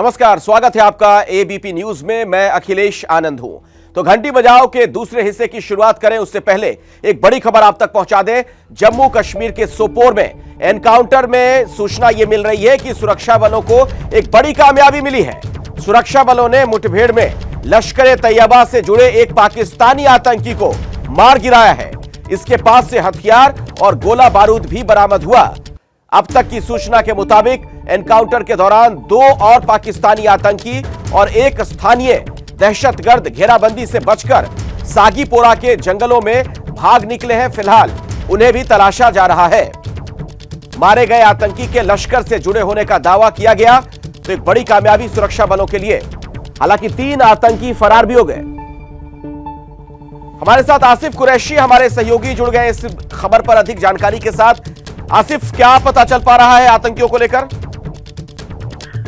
नमस्कार, स्वागत है आपका एबीपी न्यूज में। मैं अखिलेश आनंद हूं। तो घंटी बजाओ के दूसरे हिस्से की शुरुआत करें उससे पहले एक बड़ी खबर आप तक पहुंचा दें। जम्मू कश्मीर के सोपोर में एनकाउंटर में सूचना यह मिल रही है कि सुरक्षा बलों को एक बड़ी कामयाबी मिली है। सुरक्षा बलों ने मुठभेड़ में लश्कर-ए-तैयबा से जुड़े एक पाकिस्तानी आतंकी को मार गिराया है। इसके पास से हथियार और गोला बारूद भी बरामद हुआ। अब तक की सूचना के मुताबिक एनकाउंटर के दौरान 2 और पाकिस्तानी आतंकी और एक स्थानीय दहशतगर्द घेराबंदी से बचकर सागीपोरा के जंगलों में भाग निकले हैं। फिलहाल उन्हें भी तलाशा जा रहा है। मारे गए आतंकी के लश्कर से जुड़े होने का दावा किया गया, तो एक बड़ी कामयाबी सुरक्षा बलों के लिए। हालांकि 3 आतंकी फरार भी हो गए। हमारे साथ आसिफ कुरैशी हमारे सहयोगी जुड़ गए इस खबर पर अधिक जानकारी के साथ। आसिफ, क्या पता चल पा रहा है आतंकियों को लेकर?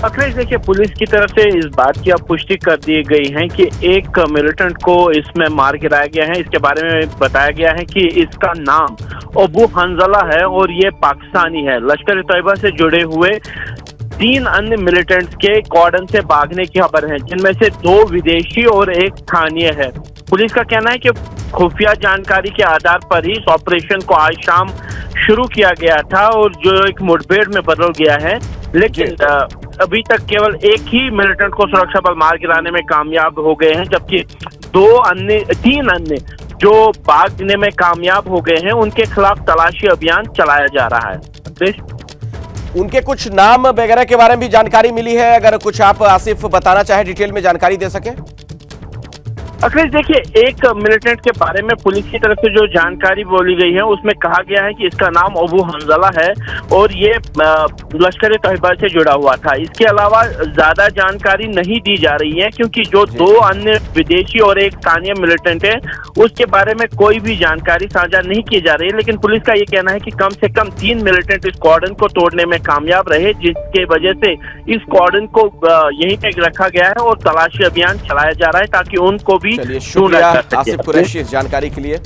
अखिलेश, देखिए, पुलिस की तरफ से इस बात की अब पुष्टि कर दी गई है कि एक मिलिटेंट को इसमें मार गिराया गया है। इसके बारे में बताया गया है कि इसका नाम अबू हंजला है और ये पाकिस्तानी है। लश्कर-ए-तैयबा से जुड़े हुए 3 अन्य मिलिटेंट्स के कॉर्डन से भागने की खबर है, जिनमें से 2 विदेशी और एक स्थानीय है। पुलिस का कहना है कि खुफिया जानकारी के आधार पर ही इस ऑपरेशन को आज शाम शुरू किया गया था और जो एक मुठभेड़ में बदल गया है। लेकिन अभी तक केवल एक ही मिलिटेंट को सुरक्षा बल मार गिराने में कामयाब हो गए हैं, जबकि 3 अन्य जो भागने में कामयाब हो गए हैं, उनके खिलाफ तलाशी अभियान चलाया जा रहा है। उनके कुछ नाम वगैरह के बारे में भी जानकारी मिली है, अगर कुछ आप आसिफ बताना चाहे, डिटेल में जानकारी दे सके। अखिलेश, देखिए, एक मिलिटेंट के बारे में पुलिस की तरफ से जो जानकारी बोली गई है उसमें कहा गया है कि इसका नाम अबू हंजला है और ये लश्कर-ए-तैयबा से जुड़ा हुआ था। इसके अलावा ज्यादा जानकारी नहीं दी जा रही है, क्योंकि जो 2 अन्य विदेशी और एक स्थानीय मिलिटेंट है उसके बारे में कोई भी जानकारी साझा नहीं की जा रही है। लेकिन पुलिस का ये कहना है कि कम से कम 3 मिलिटेंट इस कॉर्डन को तोड़ने में कामयाब रहे, जिसके वजह से इस कॉर्डन को यहीं पे रखा गया है और तलाशी अभियान चलाया जा रहा है ताकि उनको भी। चलिए, शुक्रिया आसिफ कुरैशी इस जानकारी के लिए।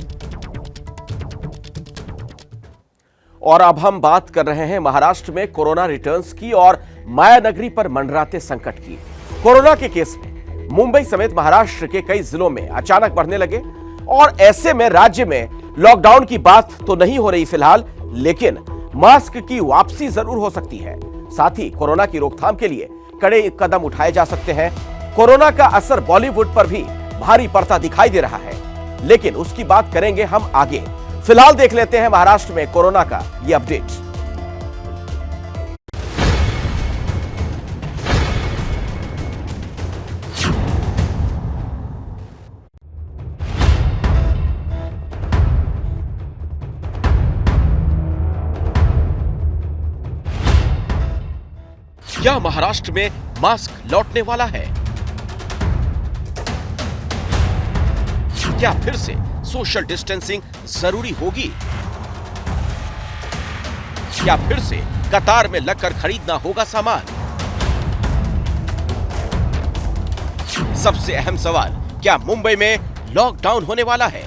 और अब हम बात कर रहे हैं महाराष्ट्र में कोरोना रिटर्न्स की और मायानगरी पर मंडराते संकट की। कोरोना के केस में मुंबई समेत महाराष्ट्र के कई जिलों में अचानक बढ़ने लगे और ऐसे में राज्य में लॉकडाउन की बात तो नहीं हो रही फिलहाल, लेकिन मास्क की वापसी जरूर हो सकती है। साथ ही कोरोना की रोकथाम के लिए कड़े कदम उठाए जा सकते हैं। कोरोना का असर बॉलीवुड पर भी भारी पड़ता दिखाई दे रहा है, लेकिन उसकी बात करेंगे हम आगे। फिलहाल देख लेते हैं महाराष्ट्र में कोरोना का ये अपडेट। क्या महाराष्ट्र में मास्क लौटने वाला है? क्या फिर से सोशल डिस्टेंसिंग जरूरी होगी? क्या फिर से कतार में लगकर खरीदना होगा सामान? सबसे अहम सवाल, क्या मुंबई में लॉकडाउन होने वाला है?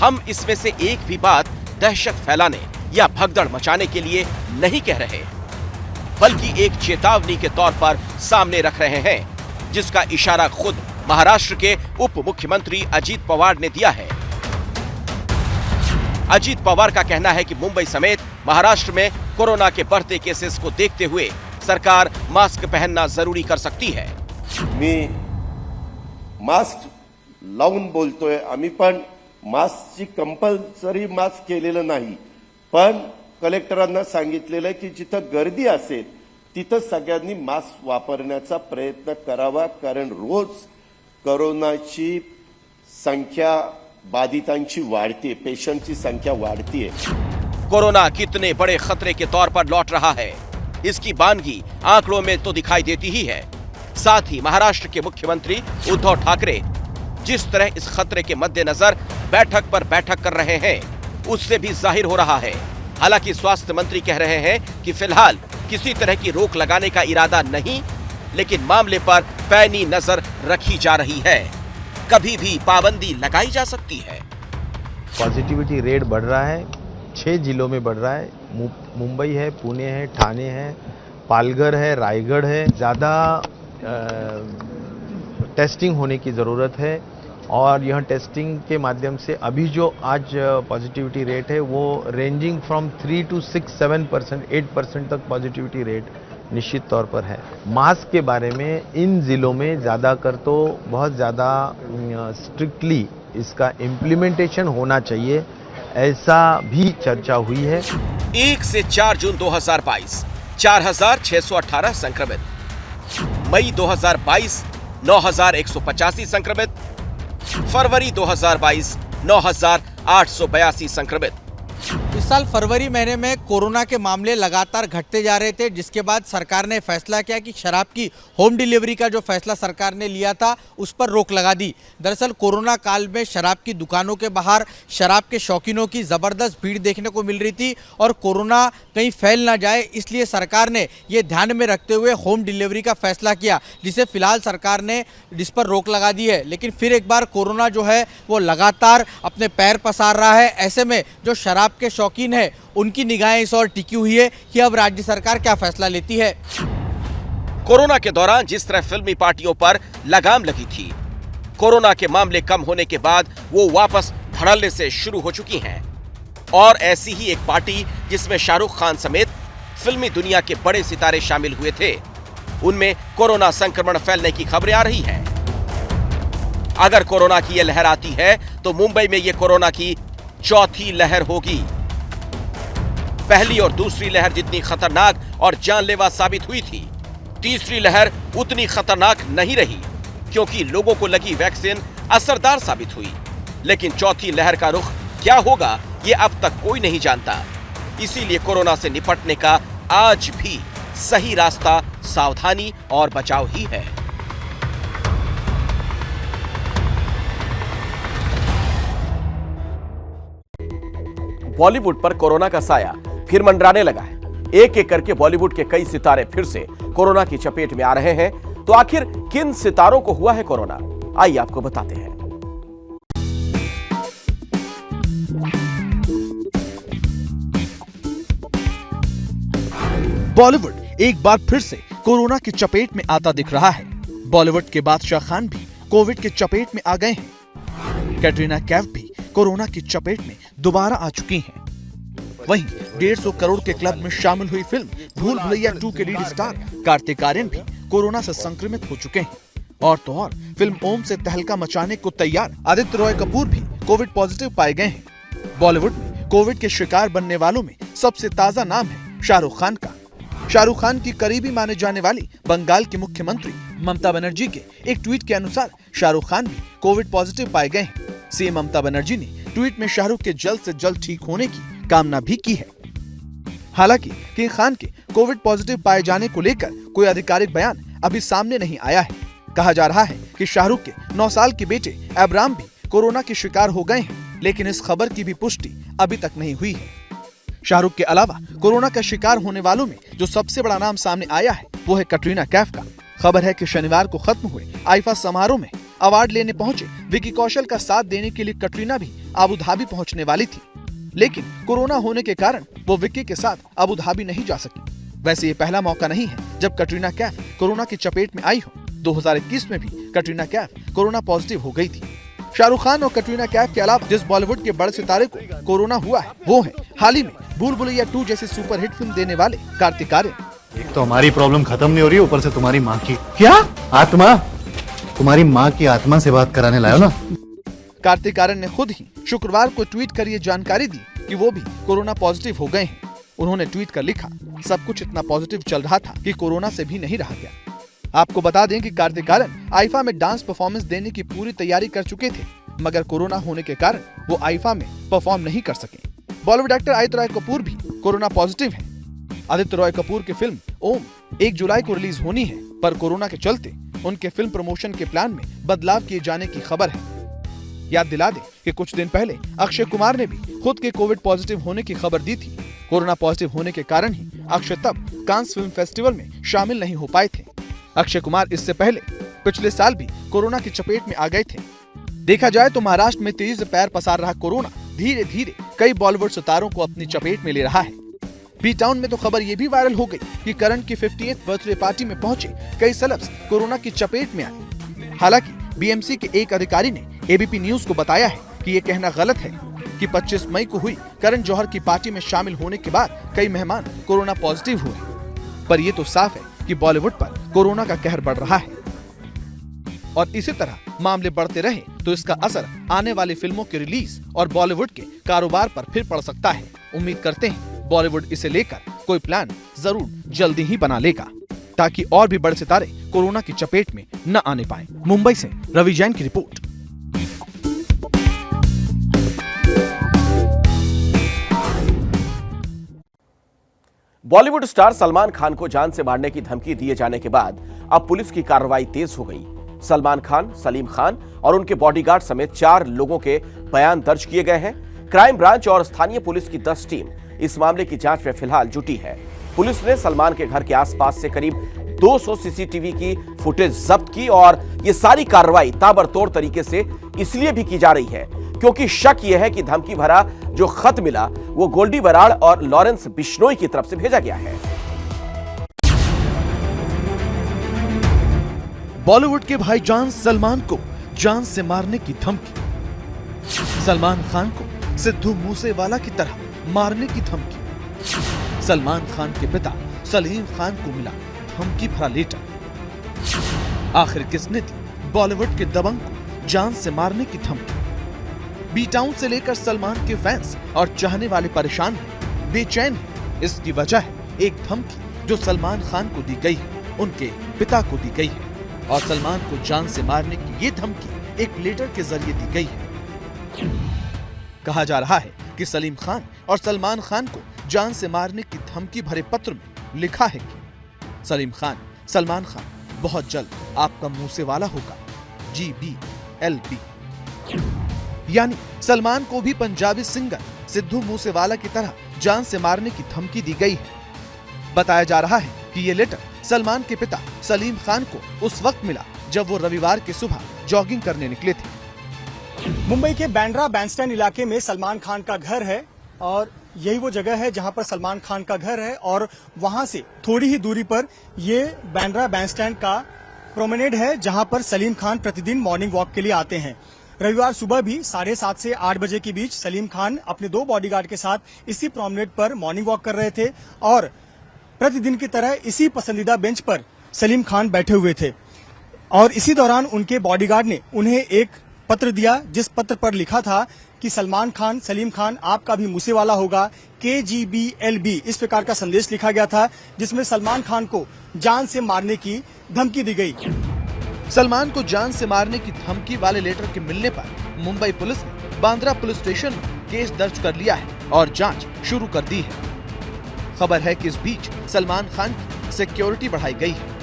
हम इसमें से एक भी बात दहशत फैलाने या भगदड़ मचाने के लिए नहीं कह रहे, बल्कि एक चेतावनी के तौर पर सामने रख रहे हैं, जिसका इशारा खुद महाराष्ट्र के उप मुख्यमंत्री अजीत पवार ने दिया है। अजीत पवार का कहना है कि मुंबई समेत महाराष्ट्र में कोरोना के बढ़ते केसेस को देखते हुए सरकार मास्क पहनना जरूरी कर सकती है। मी मास्क लावून बोलतोय, आम्ही पण मास्कची कंपल्सरी मास्क केलेलं नाही, पण कलेक्टरांना सांगितलेलं आहे की जिथं गर्दी असेल तिथं सगळ्यांनी मास्क वापरण्याचा प्रयत्न करावा, कारण रोज कोरोनाची संख्या बाधितांची वाढती, पेशेंटची संख्या वाढती है। कोरोना कितने बड़े खतरे के तौर पर लौट रहा है, इसकी बानगी आंकड़ों में तो दिखाई देती ही है। साथ ही महाराष्ट्र के मुख्यमंत्री उद्धव ठाकरे जिस तरह इस खतरे के मद्देनजर बैठक पर बैठक कर रहे हैं, उससे भी जाहिर हो रहा है। हालांकि स्वास्थ्य मंत्री कह रहे हैं कि फिलहाल किसी तरह की रोक लगाने का इरादा नहीं, लेकिन मामले पर पैनी नजर रखी जा रही है। कभी भी पाबंदी लगाई जा सकती है। पॉजिटिविटी रेट बढ़ रहा है, 6 जिलों में बढ़ रहा है। मुंबई है, पुणे है, ठाणे है, पालघर है, रायगढ़ है। ज़्यादा टेस्टिंग होने की ज़रूरत है और यह टेस्टिंग के माध्यम से अभी जो आज पॉजिटिविटी रेट है वो रेंजिंग फ्रॉम 3 to 6-7%, 8% तक पॉजिटिविटी रेट निश्चित तौर पर है। मास्क के बारे में इन जिलों में ज़्यादा कर तो बहुत ज़्यादा स्ट्रिक्टली इसका इम्प्लीमेंटेशन होना चाहिए, ऐसा भी चर्चा हुई है। 1 से 4 जून 2022 4,618 संक्रमित, मई 2022 9,185 संक्रमित, फरवरी 2022 9,882 संक्रमित। इस साल फरवरी महीने में कोरोना के मामले लगातार घटते जा रहे थे, जिसके बाद सरकार ने फैसला किया कि शराब की होम डिलीवरी का जो फैसला सरकार ने लिया था उस पर रोक लगा दी। दरअसल कोरोना काल में शराब की दुकानों के बाहर शराब के शौकीनों की ज़बरदस्त भीड़ देखने को मिल रही थी और कोरोना कहीं फैल ना जाए, इसलिए सरकार ने ये ध्यान में रखते हुए होम डिलीवरी का फैसला किया, जिसे फिलहाल सरकार ने इस पर रोक लगा दी है। लेकिन फिर एक बार कोरोना जो है वो लगातार अपने पैर पसार रहा है। ऐसे में जो शराब के शौकीन है उनकी निगाहें इस ओर टिकी हुई है कि अब राज्य सरकार क्या फैसला लेती है। कोरोना के दौरान जिस तरह फिल्मी पार्टियों पर लगाम लगी थी, कोरोना के मामले कम होने के बाद वो वापस धड़ल्ले से शुरू हो चुकी हैं। और ऐसी ही एक पार्टी जिसमें शाहरुख खान समेत फिल्मी दुनिया के बड़े सितारे शामिल हुए थे, उनमें कोरोना संक्रमण फैलने की खबरें आ रही हैं। अगर कोरोना की यह लहर आती है तो मुंबई में यह कोरोना की चौथी लहर होगी। पहली और दूसरी लहर जितनी खतरनाक और जानलेवा साबित हुई थी, तीसरी लहर उतनी खतरनाक नहीं रही, क्योंकि लोगों को लगी वैक्सीन असरदार साबित हुई। लेकिन चौथी लहर का रुख क्या होगा ये अब तक कोई नहीं जानता। इसीलिए कोरोना से निपटने का आज भी सही रास्ता सावधानी और बचाव ही है। बॉलीवुड पर कोरोना का साया फिर मंडराने लगा है। एक एक करके बॉलीवुड के कई सितारे फिर से कोरोना की चपेट में आ रहे हैं। तो आखिर किन सितारों को हुआ है कोरोना, आइए आपको बताते हैं। बॉलीवुड एक बार फिर से कोरोना की चपेट में आता दिख रहा है। बॉलीवुड के बादशाह खान भी कोविड की चपेट में आ गए हैं। कैटरीना कैफ भी कोरोना की चपेट में दोबारा आ चुकी हैं। वहीं 150 करोड़ के क्लब में शामिल हुई फिल्म भूल भुलैया 2 के लीड स्टार कार्तिक आर्यन भी कोरोना से संक्रमित हो चुके हैं। और तो और फिल्म ओम से तहलका मचाने को तैयार आदित्य रॉय कपूर भी कोविड पॉजिटिव पाए गए हैं। बॉलीवुड में कोविड के शिकार बनने वालों में सबसे ताजा नाम है शाहरुख खान का। शाहरुख खान की करीबी माने जाने वाली बंगाल की मुख्यमंत्री ममता बनर्जी के एक ट्वीट के अनुसार शाहरुख खान भी कोविड पॉजिटिव पाए गए हैं। सीएम ममता बनर्जी ने ट्वीट में शाहरुख के जल्द से जल्द ठीक होने की कामना भी की है। हालांकि किंग खान के कोविड पॉजिटिव पाए जाने को लेकर कोई आधिकारिक बयान अभी सामने नहीं आया है। कहा जा रहा है कि शाहरुख के 9 साल के बेटे अब्राम भी कोरोना के शिकार हो गए हैं, लेकिन इस खबर की भी पुष्टि अभी तक नहीं हुई है। शाहरुख के अलावा कोरोना का शिकार होने वालों में जो सबसे बड़ा नाम सामने आया है वो है कैटरीना कैफ का। खबर है कि शनिवार को खत्म हुए आईफा समारोह में अवार्ड लेने पहुंचे विकी कौशल का साथ देने के लिए कैटरीना भी अबू धाबी पहुंचने वाली थी, लेकिन कोरोना होने के कारण वो विकी के साथ अबू धाबी नहीं जा सकी। वैसे ये पहला मौका नहीं है जब कैटरीना कैफ कोरोना की चपेट में आई हो। 2021 में भी कैटरीना कैफ कोरोना पॉजिटिव हो गई थी। शाहरुख खान और कैटरीना कैफ के अलावा जिस बॉलीवुड के बड़े सितारे को कोरोना हुआ है वो है हाल ही में भूल भुलैया 2 जैसी सुपरहिट फिल्म देने वाले कार्तिक आर्यन। एक तो हमारी प्रॉब्लम खत्म नहीं हो रही, ऊपर से तुम्हारी माँ की क्या आत्मा, तुम्हारी माँ की आत्मा से बात कराने लायो ना। कार्तिक आर्यन ने खुद ही शुक्रवार को ट्वीट कर ये जानकारी दी कि वो भी कोरोना पॉजिटिव हो गए हैं। उन्होंने ट्वीट कर लिखा, सब कुछ इतना पॉजिटिव चल रहा था कि कोरोना से भी नहीं रहा गया। आपको बता दें कि कार्तिक आर्यन आईफा में डांस परफॉर्मेंस देने की पूरी तैयारी कर चुके थे, मगर कोरोना होने के कारण वो आईफा में परफॉर्म नहीं कर सके। बॉलीवुड एक्टर आदित्य रॉय कपूर भी कोरोना पॉजिटिव हैं। आदित्य रॉय कपूर की फिल्म ओम 1 जुलाई को रिलीज होनी है, पर कोरोना के चलते उनके फिल्म प्रमोशन के प्लान में बदलाव किए जाने की खबर है। याद दिला दें कि कुछ दिन पहले अक्षय कुमार ने भी खुद के कोविड पॉजिटिव होने की खबर दी थी। कोरोना पॉजिटिव होने के कारण ही अक्षय तब कांस फिल्म फेस्टिवल में शामिल नहीं हो पाए थे। अक्षय कुमार इससे पहले पिछले साल भी कोरोना की चपेट में आ गए थे। देखा जाए तो महाराष्ट्र में तेजी से पैर पसार रहा कोरोना धीरे धीरे कई बॉलीवुड सितारों को अपनी चपेट में ले रहा है। बी टाउन में तो खबर ये भी वायरल हो गई कि करण की 50th बर्थडे पार्टी में पहुंचे कई सेलेब्स कोरोना की चपेट में आए। हालांकि बीएमसी के एक अधिकारी ने एबीपी न्यूज को बताया है कि ये कहना गलत है कि 25 मई को हुई करण जौहर की पार्टी में शामिल होने के बाद कई मेहमान कोरोना पॉजिटिव हुए, पर ये तो साफ है कि बॉलीवुड पर कोरोना का कहर बढ़ रहा है और इसी तरह मामले बढ़ते रहे तो इसका असर आने वाली फिल्मों की रिलीज और बॉलीवुड के कारोबार पर फिर पड़ सकता है। उम्मीद करते हैं बॉलीवुड इसे लेकर कोई प्लान जरूर जल्दी ही बना लेगा ताकि और भी बड़े सितारे कोरोना की चपेट में न आने पाए। मुंबई से रवि जैन की रिपोर्ट। बॉलीवुड स्टार सलमान खान को जान से मारने की धमकी दिए जाने के बाद अब पुलिस की कार्रवाई तेज हो गई। सलमान खान, सलीम खान और उनके बॉडीगार्ड समेत 4 लोगों के बयान दर्ज किए गए हैं। क्राइम ब्रांच और स्थानीय पुलिस की 10 टीम इस मामले की जांच में फिलहाल जुटी है। पुलिस ने सलमान के घर के आसपास से करीब 200 सीसीटीवी की फुटेज जब्त की और ये सारी कार्रवाई ताबड़तोड़ तरीके से इसलिए भी की जा रही है क्योंकि शक यह है कि धमकी भरा जो खत मिला वो गोल्डी बराड़ और लॉरेंस बिश्नोई की तरफ से भेजा गया है। बॉलीवुड के भाईजान सलमान को जान से मारने की धमकी। सलमान खान को सिद्धू मूसेवाला की तरह मारने की धमकी। सलमान खान के पिता सलीम खान को मिला धमकी भरा लेटर। आखिर किसने दी बॉलीवुड के दबंग को जान से मारने की धमकी? बी टाउन से लेकर सलमान के फैंस और चाहने वाले परेशान हैं, बेचैन हैं। इसकी वजह है एक धमकी जो सलमान खान को दी गई है, उनके पिता को दी गई है और सलमान को जान से मारने की ये धमकी एक लेटर के जरिए दी गई है। कहा जा रहा है कि सलीम खान और सलमान खान को जान से मारने की धमकी भरे पत्र में लिखा है कि सलीम खान, सलमान खान, बहुत जल्द आपका मूसेवाला होगा, GBLB। यानी सलमान को भी पंजाबी सिंगर सिद्धू मूसेवाला की तरह जान से मारने की धमकी दी गई है। बताया जा रहा है कि ये लेटर सलमान के पिता सलीम खान को उस वक्त मिला जब वो रविवार की सुबह जॉगिंग करने निकले थे। मुंबई के बैंड्रा बैंडस्टैंड इलाके में सलमान खान का घर है और यही वो जगह है जहां पर सलमान खान का घर है और वहां से थोड़ी ही दूरी पर ये बैंड्रा बैंडस्टैंड का प्रोमेनेड है जहां पर सलीम खान प्रतिदिन मॉर्निंग वॉक के लिए आते हैं। रविवार सुबह भी 7:30 से 8 बजे के बीच सलीम खान अपने 2 बॉडीगार्ड के साथ इसी प्रोमेनेड पर मॉर्निंग वॉक कर रहे थे और प्रतिदिन की तरह इसी पसंदीदा बेंच पर सलीम खान बैठे हुए थे और इसी दौरान उनके बॉडीगार्ड ने उन्हें एक पत्र दिया जिस पत्र पर लिखा था कि सलमान खान, सलीम खान, आपका भी मूसेवाला होगा, KGBLB। इस प्रकार का संदेश लिखा गया था जिसमें सलमान खान को जान से मारने की धमकी दी गई। सलमान को जान से मारने की धमकी वाले लेटर के मिलने पर मुंबई पुलिस ने बांद्रा पुलिस स्टेशन में केस दर्ज कर लिया है और जांच शुरू कर दी है। खबर है कि इस बीच सलमान खान की सिक्योरिटी बढ़ाई गई है।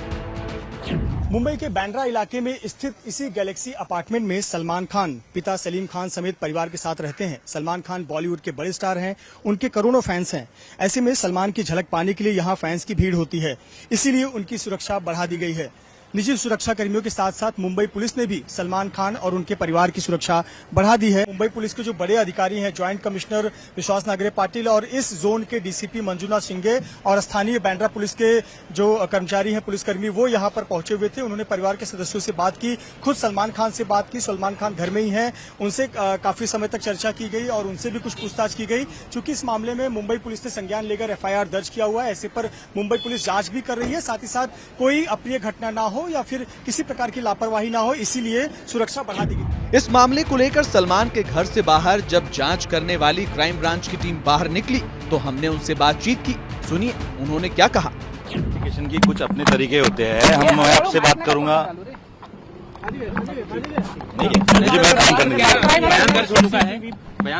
मुंबई के बैंड्रा इलाके में स्थित इसी गैलेक्सी अपार्टमेंट में सलमान खान पिता सलीम खान समेत परिवार के साथ रहते हैं। सलमान खान बॉलीवुड के बड़े स्टार हैं, उनके करोड़ों फैंस हैं। ऐसे में सलमान की झलक पाने के लिए यहाँ फैंस की भीड़ होती है, इसीलिए उनकी सुरक्षा बढ़ा दी गई है। निजी सुरक्षा कर्मियों के साथ साथ मुंबई पुलिस ने भी सलमान खान और उनके परिवार की सुरक्षा बढ़ा दी है। मुंबई पुलिस के जो बड़े अधिकारी हैं, ज्वाइंट कमिश्नर विश्वास नागरे पाटिल और इस जोन के डीसीपी मंजुनाथ सिंघे और स्थानीय बैंड्रा पुलिस के जो कर्मचारी हैं, पुलिसकर्मी, वो यहाँ पर पहुंचे हुए थे। उन्होंने परिवार के सदस्यों से बात की, खुद सलमान खान से बात की। सलमान खान घर में ही हैं, उनसे काफी समय तक चर्चा की गई और उनसे भी कुछ पूछताछ की गई। चूंकि इस मामले में मुंबई पुलिस ने संज्ञान लेकर FIR दर्ज किया हुआ है, ऐसे पर मुंबई पुलिस जांच भी कर रही है। साथ ही साथ कोई अप्रिय घटना ना हो या फिर किसी प्रकार की लापरवाही ना हो, इसीलिए सुरक्षा बढ़ा दी गई। इस मामले को लेकर सलमान के घर से बाहर जब जांच करने वाली क्राइम ब्रांच की टीम बाहर निकली तो हमने उनसे बातचीत की। सुनिए उन्होंने क्या कहा। इन्वेस्टिगेशन की कुछ अपने तरीके होते हैं, हम मैं आपसे बात करूंगा।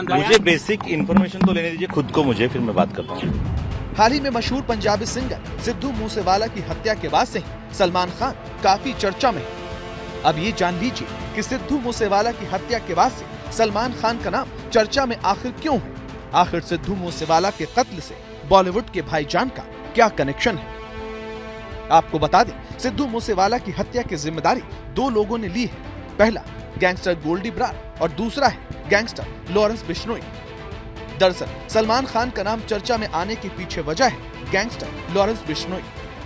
मुझे बेसिक इन्फॉर्मेशन तो लेने दीजिए खुद को, मुझे फिर मैं बात करता हूँ। हाल ही में मशहूर पंजाबी सिंगर सिद्धू मूसेवाला की हत्या के बाद से ही सलमान खान काफी चर्चा में है। अब ये जान लीजिए कि सिद्धू मूसेवाला की हत्या के बाद से सलमान खान का नाम चर्चा में आखिर क्यों है। आखिर सिद्धू मूसेवाला के कत्ल से बॉलीवुड के भाईजान का क्या कनेक्शन है। आपको बता दें, सिद्धू मूसेवाला की हत्या की जिम्मेदारी 2 लोगों ने ली है। पहला गैंगस्टर गोल्डी बराड़ और दूसरा है गैंगस्टर लॉरेंस बिश्नोई। दरअसल सलमान खान का नाम चर्चा में आने के पीछे वजह है गैंगस्टर लॉरेंस बिश्नोई।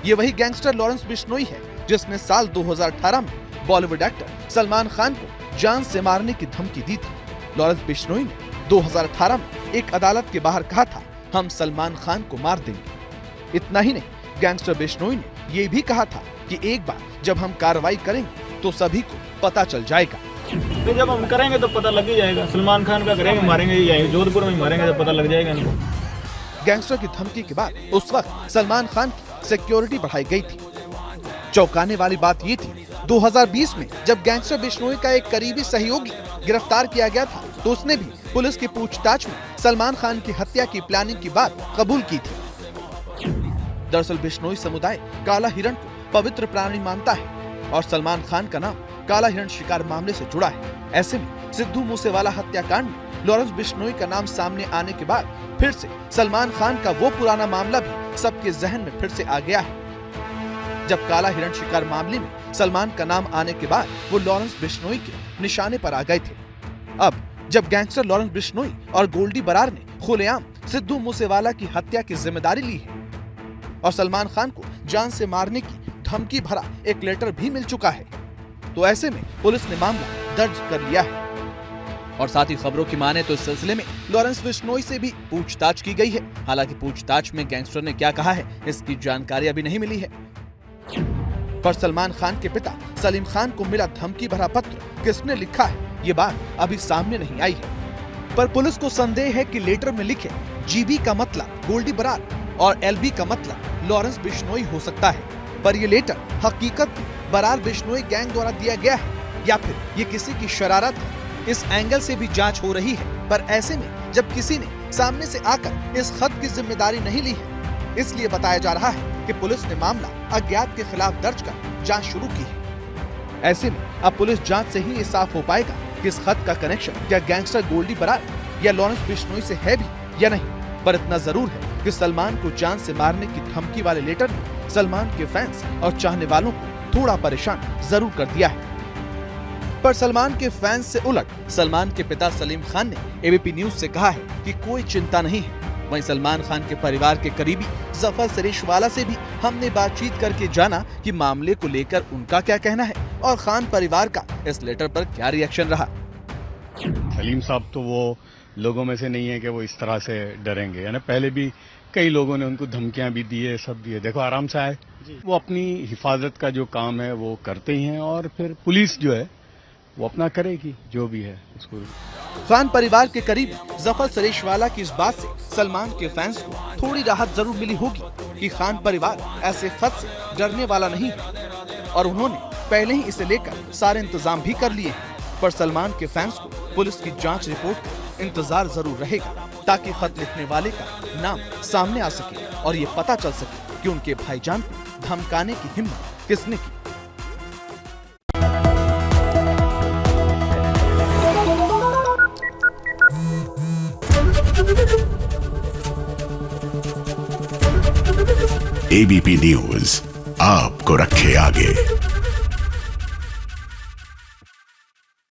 ये वही गैंगस्टर लॉरेंस बिश्नोई है जिसने साल 2018 में बॉलीवुड एक्टर सलमान खान को जान से मारने की धमकी दी थी। लॉरेंस बिश्नोई ने 2018 में एक अदालत के बाहर कहा था, हम सलमान खान को मार देंगे। इतना ही नहीं, गैंगस्टर बिश्नोई ने ये भी कहा था कि एक बार जब हम कार्रवाई करेंगे तो सभी को पता चल जाएगा। तो जब हम करेंगे तो पता लग ही जाएगा। सलमान खान का करेंगे, मारेंगे ही जाएंगे, जोधपुर में मारेंगे तो पता लग जाएगा इनको। गैंगस्टर की धमकी के बाद उस वक्त सलमान खान की सिक्योरिटी बढ़ाई गई थी। चौंकाने वाली बात ये थी, 2020 में जब गैंगस्टर बिश्नोई का एक करीबी सहयोगी गिरफ्तार किया गया था तो उसने भी पुलिस की पूछताछ में सलमान खान की हत्या की प्लानिंग की बात कबूल की थी। दरअसल बिश्नोई समुदाय काला हिरण को पवित्र प्राणी मानता है और सलमान खान का नाम काला हिरण शिकार मामले से जुड़ा है। ऐसे में सिद्धू मूसेवाला हत्याकांड में लॉरेंस बिश्नोई का नाम सामने आने के बाद फिर से सलमान खान का वो पुराना मामला भी सबके जहन में फिर से आ गया है। जब काला हिरण शिकार मामले में सलमान का नाम आने के बाद वो लॉरेंस बिश्नोई के निशाने पर आ गए थे। अब जब गैंगस्टर लॉरेंस बिश्नोई और गोल्डी बरार ने खुलेआम सिद्धू मूसेवाला की हत्या की जिम्मेदारी ली है और सलमान खान को जान से मारने की धमकी भरा एक लेटर भी मिल चुका है, तो ऐसे में पुलिस ने मामला दर्ज कर लिया है। और साथ ही खबरों की माने तो इस सिलसिले में लॉरेंस बिश्नोई से भी पूछताछ की गई है। हालांकि पूछताछ में गैंगस्टर ने क्या कहा है इसकी जानकारी अभी नहीं मिली है। पर सलमान खान के पिता सलीम खान को मिला धमकी भरा पत्र किसने लिखा है ये बात अभी सामने नहीं आई है। पर पुलिस को संदेह है कि लेटर में लिखे जीबी का मतलब गोल्डी बरार और एलबी का मतलब लॉरेंस बिश्नोई हो सकता है। पर ये लेटर हकीकत में बरार बिश्नोई गैंग द्वारा दिया गया है या फिर ये किसी की शरारत है, इस एंगल से भी जांच हो रही है। पर ऐसे में जब किसी ने सामने से आकर इस खत की जिम्मेदारी नहीं ली है, इसलिए बताया जा रहा है कि पुलिस ने मामला अज्ञात के खिलाफ दर्ज कर जांच शुरू की है। ऐसे में अब पुलिस जांच से ही ये साफ हो पाएगा कि इस खत का कनेक्शन क्या गैंगस्टर गोल्डी बरार या लॉरेंस बिश्नोई से है भी या नहीं। पर इतना जरूर है कि सलमान को जान से मारने की धमकी वाले लेटर ने सलमान के फैंस और चाहने वालों को थोड़ा परेशान जरूर कर दिया है। पर सलमान के फैंस से उलट सलमान के पिता सलीम खान ने एबीपी न्यूज से कहा है कि कोई चिंता नहीं है। वहीं सलमान खान के परिवार के करीबी जफर सरेशवाला से भी हमने बातचीत करके जाना कि मामले को लेकर उनका क्या कहना है और खान परिवार का इस लेटर पर क्या रिएक्शन रहा। सलीम साहब तो वो लोगों में से नहीं है कि वो इस तरह से डरेंगे, यानी पहले भी कई लोगों ने उनको धमकियां भी दी है, सब दिए। देखो आराम से आए, वो अपनी हिफाजत का जो काम है वो करते ही हैं और फिर पुलिस जो है वो अपना करेगी जो भी है उसको। खान परिवार के करीब जफर सरेशवाला की इस बात से सलमान के फैंस को थोड़ी राहत जरूर मिली होगी कि खान परिवार ऐसे खत से डरने वाला नहीं है और उन्होंने पहले ही इसे लेकर सारे इंतजाम भी कर लिए हैं। पर सलमान के फैंस को पुलिस की जांच रिपोर्ट का इंतजार जरूर रहेगा ताकि खत लिखने वाले का नाम सामने आ सके और ये पता चल सके कि उनके भाईजान को धमकाने की हिम्मत किसने की। एबीपी न्यूज आपको रखे आगे।